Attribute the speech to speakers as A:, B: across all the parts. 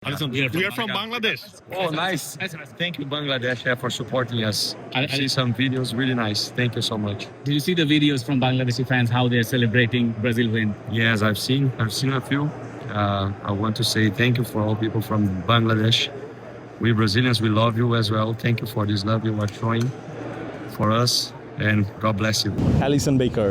A: Alison, we are from Bangladesh.
B: Oh, nice. Thank you, Bangladesh, for supporting us. I see some videos, really nice. Thank you so much.
C: Did you see the videos from Bangladeshi fans how they're celebrating Brazil win?
B: Yes, I've seen a few. I want to say thank you for all people from Bangladesh. We Brazilians, we love you as well. Thank you for this love you are showing for us, and God bless you.
D: Alisson Becker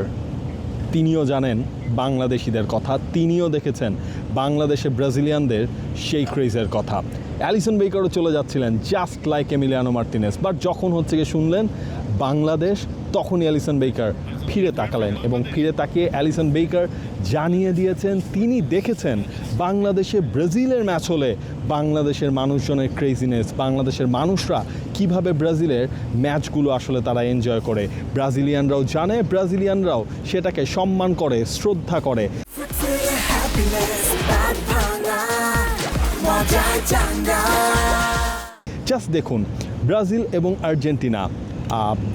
D: তিনিও জানেন বাংলাদেশিদের কথা, তিনিও দেখেছেন বাংলাদেশে ব্রাজিলিয়ানদের সেই ক্রেজের কথা। Allison বেকারও চলে যাচ্ছিলেন just like Emiliano Martinez, but যখন হচ্ছে গিয়ে শুনলেন বাংলাদেশ, তখনই অ্যালিসন বেকার ফিরে তাকালেন এবং ফিরে তাকিয়ে অ্যালিসন বেকার জানিয়ে দিয়েছেন তিনি দেখেছেন বাংলাদেশে ব্রাজিলের ম্যাচ হলে বাংলাদেশের মানুষজনের ক্রেজিনেস, বাংলাদেশের মানুষরা কিভাবে ব্রাজিলের ম্যাচগুলো আসলে তারা এনজয় করে, ব্রাজিলিয়ানরাও জানে, ব্রাজিলিয়ানরাও সেটাকে সম্মান করে, শ্রদ্ধা করে। জাস্ট দেখুন, ব্রাজিল এবং আর্জেন্টিনা,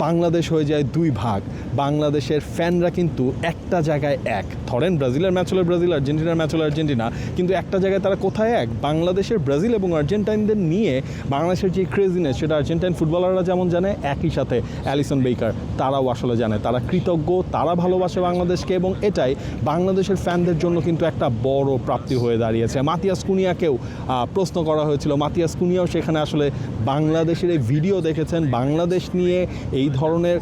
D: বাংলাদেশ হয়ে যায় দুই ভাগ। বাংলাদেশের ফ্যানরা কিন্তু একটা জায়গায় এক, ধরেন ব্রাজিলের ম্যাচ হলে ব্রাজিল, আর্জেন্টিনার ম্যাচ হলে আর্জেন্টিনা, কিন্তু একটা জায়গায় তারা কোথায় এক? বাংলাদেশের ব্রাজিল এবং আর্জেন্টাইনদের নিয়ে বাংলাদেশের যে ক্রেজিনেস, সেটা আর্জেন্টাইন ফুটবলাররা যেমন জানে, একই সাথে অ্যালিসন বেকার তারাও আসলে জানে, তারা কৃতজ্ঞ, তারা ভালোবাসে বাংলাদেশকে, এবং এটাই বাংলাদেশের ফ্যানদের জন্য কিন্তু একটা বড় প্রাপ্তি হয়ে দাঁড়িয়েছে। মাতিয়াস কুনিয়াকেও প্রশ্ন করা হয়েছিল, মাতিয়াস কুনিয়াও সেখানে আসলে বাংলাদেশের এই ভিডিও দেখেছেন, বাংলাদেশ নিয়ে এই ধরনের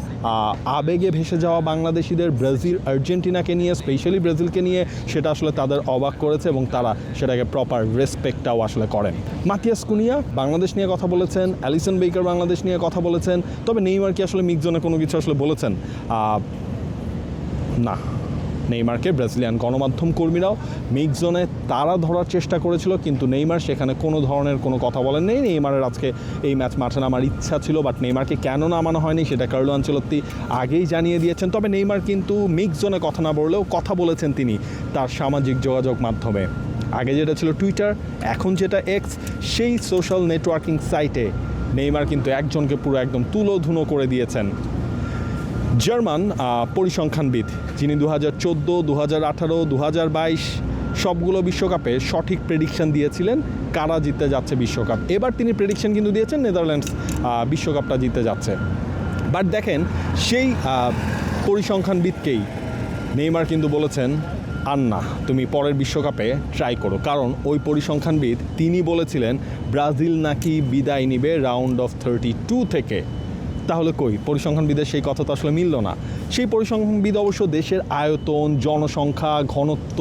D: আবেগে ভেসে যাওয়া বাংলাদেশিদের ব্রাজিল আর্জেন্টিনাকে নিয়ে, স্পেশালি ব্রাজিলকে নিয়ে, সেটা আসলে তাদের অবাক করেছে এবং তারা সেটাকে প্রপার রেসপেক্টটাও আসলে করেন। মাতিয়াস কুনিয়া বাংলাদেশ নিয়ে কথা বলেছেন, অ্যালিসন বেকার বাংলাদেশ নিয়ে কথা বলেছেন, তবে নেইমার কি আসলে মিক্সজনে কোনো কিছু আসলে বলেছেন? না, নেইমারকে ব্রাজিলিয়ান গণমাধ্যম কর্মীরাও মিক্সজনে তারা ধরার চেষ্টা করেছিল, কিন্তু নেইমার সেখানে কোনো ধরনের কোনো কথা বলেন নেই। নেইমারের আজকে এই ম্যাচ মাঠে নামার ইচ্ছা ছিল, বাট নেইমারকে কেন নামানো হয়নি সেটা কার্লো আনচেলত্তি আগেই জানিয়ে দিয়েছেন। তবে নেইমার কিন্তু মিক্সজনে কথা না বললেও কথা বলেছেন তিনি তার সামাজিক যোগাযোগ মাধ্যমে। আগে যেটা ছিল টুইটার, এখন যেটা এক্স, সেই সোশ্যাল নেটওয়ার্কিং সাইটে নেইমার কিন্তু একজনকে পুরো একদম তুলোধুনো করে দিয়েছেন। জার্মান পরিসংখ্যানবিদ, যিনি 2014, 2018, 2022 সবগুলো বিশ্বকাপে সঠিক প্রেডিকশন দিয়েছিলেন কারা জিততে যাচ্ছে বিশ্বকাপ। এবার তিনি প্রেডিকশন কিন্তু দিয়েছেন নেদারল্যান্ডস বিশ্বকাপটা জিততে যাচ্ছে। বাট দেখেন, সেই পরিসংখ্যানবিদকেই নেইমার কিন্তু বলেছেন আর না, তুমি পরের বিশ্বকাপে ট্রাই করো, কারণ ওই পরিসংখ্যানবিদ তিনি বলেছিলেন ব্রাজিল নাকি বিদায় নিবে রাউন্ড অফ 32 থেকে। তাহলে কই, পরিসংখ্যানবিদের সেই কথা তো আসলে মিলল না। সেই পরিসংখ্যানবিদ অবশ্য দেশের আয়তন, জনসংখ্যা, ঘনত্ব,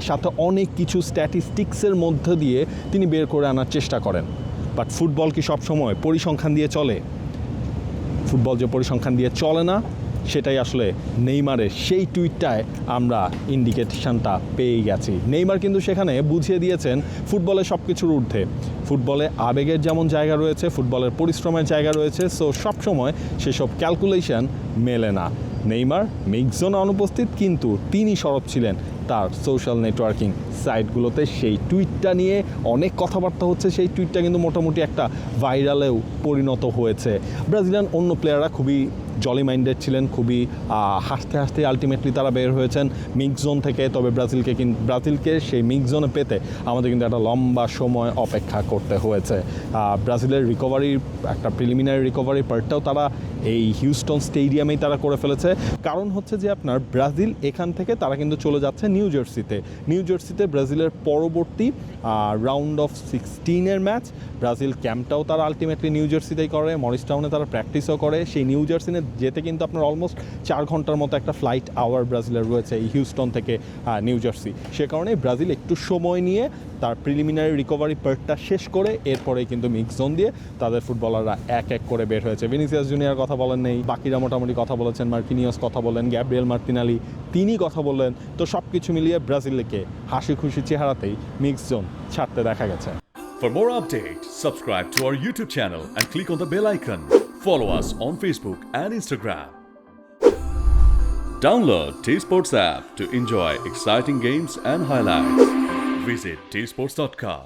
D: সাথে অনেক কিছু স্ট্যাটিস্টিক্সের মধ্যে দিয়ে তিনি বের করে আনার চেষ্টা করেন। বাট ফুটবল কি সবসময় পরিসংখ্যান দিয়ে চলে? ফুটবল যে পরিসংখ্যান দিয়ে চলে না, সেটাই আসলে নেইমারের সেই টুইটটায় আমরা ইন্ডিকেশনটা পেয়ে গেছি। নেইমার কিন্তু সেখানে বুঝিয়ে দিয়েছেন ফুটবলে সব কিছুর ঊর্ধ্বে, ফুটবলে আবেগের যেমন জায়গা রয়েছে, ফুটবলের পরিশ্রমের জায়গা রয়েছে, সো সবসময় সেসব ক্যালকুলেশন মেলে না। নেইমার মিক্সজোনে অনুপস্থিত, কিন্তু তিনি সরব ছিলেন তার সোশ্যাল নেটওয়ার্কিং সাইটগুলোতে। সেই টুইটটা নিয়ে অনেক কথাবার্তা হচ্ছে, সেই টুইটটা কিন্তু মোটামুটি একটা ভাইরালেও পরিণত হয়েছে। ব্রাজিলিয়ান অন্য প্লেয়াররা খুবই জলি মাইন্ডেড ছিলেন, খুবই হাসতে হাসতে আলটিমেটলি তারা বের হয়েছেন মিক্সজোন থেকে। তবে ব্রাজিলকে সেই মিক্সজোনে পেতে আমাদের কিন্তু একটা লম্বা সময় অপেক্ষা করতে হয়েছে। ব্রাজিলের রিকভারির একটা প্রিলিমিনারি রিকভারি পার্টটাও তারা এই হিউস্টন স্টেডিয়ামেই তারা করে ফেলেছে। কারণ হচ্ছে যে আপনার ব্রাজিল এখান থেকে তারা কিন্তু চলে যাচ্ছে নিউ জার্সিতে ব্রাজিলের পরবর্তী রাউন্ড অফ 16 ম্যাচ। ব্রাজিল ক্যাম্পটাও তারা আলটিমেটলি নিউ জার্সিতেই করে, মরিস টাউনে তারা প্র্যাকটিসও করে। সেই নিউ জার্সিতে যেতে কিন্তু আপনার অলমোস্ট 4 ঘন্টার মতো একটা ফ্লাইট আওয়ার ব্রাজিলের রয়েছে এই হিউস্টন থেকে নিউ জার্সি। সে কারণে ব্রাজিল একটু সময় নিয়ে তার প্রিলিমিনারি রিকভারি পার্টটা শেষ করে এরপরেই কিন্তু মিক্সজোন দিয়ে তাদের ফুটবলাররা এক এক করে বের হয়েছে। ভিনিসিয়াস জুনিয়র কথা বলেন নেই, বাকিরা মোটামুটি কথা বলেছেন, মার্কিনিয়স কথা বলেন, গ্যাব্রিয়েল মার্তিনালি তিনি কথা বললেন। তো সব কিছু মিলিয়ে ব্রাজিলকে হাসি খুশি চেহারাতেই মিক্সজোন ছাড়তে দেখা গেছে।
E: For more updates, subscribe to our YouTube channel and click on the bell icon. Follow us on Facebook and Instagram. Download T-Sports app to enjoy exciting games and highlights. Visit tsports.com.